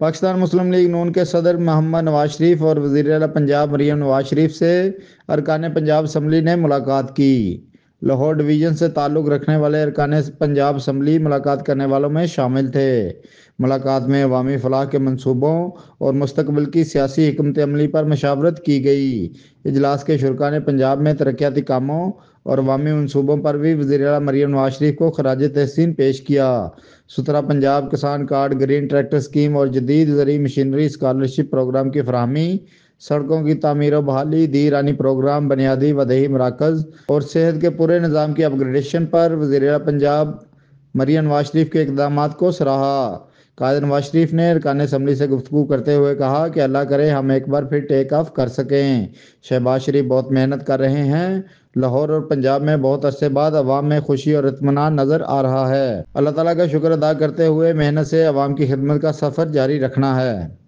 پاکستان مسلم league نون کے صدر محمد نواز شریف اور وزیر اعلیٰ پنجاب مریم نواز شریف سے ارکان پنجاب اسمبلی نے ملاقات کی۔ لاہور ڈویژن سے تعلق رکھنے والے ارکان پنجاب اسمبلی ملاقات کرنے والوں میں شامل تھے۔ ملاقات میں عوامی فلاح کے منصوبوں اور مستقبل کی سیاسی حکمت عملی پر مشاورت کی گئی۔ اجلاس کے شرکاء نے پنجاب میں ترقیاتی کاموں اور عوامی منصوبوں پر بھی وزیر اعلیٰ مریم نواز شریف کو خراج تحسین پیش کیا۔ 17 پنجاب کسان کارڈ، گرین ٹریکٹر اسکیم اور جدید زرعی مشینری اسکالرشپ پروگرام کی فراہمی، سڑکوں کی تعمیر و بحالی، دی رانی پروگرام، بنیادی و دیہی مراکز اور صحت کے پورے نظام کی اپ گریڈیشن پر وزیر اعلیٰ پنجاب مریم نواز شریف کے اقدامات کو سراہا۔ قائد نواز شریف نے ارکان اسمبلی سے گفتگو کرتے ہوئے کہا کہ اللہ کرے ہم ایک بار پھر ٹیک آف کر سکیں۔ شہباز شریف بہت محنت کر رہے ہیں۔ لاہور اور پنجاب میں بہت عرصے بعد عوام میں خوشی اور اطمینان نظر آ رہا ہے۔ اللہ تعالیٰ کا شکر ادا کرتے ہوئے محنت سے عوام کی خدمت کا سفر جاری رکھنا ہے۔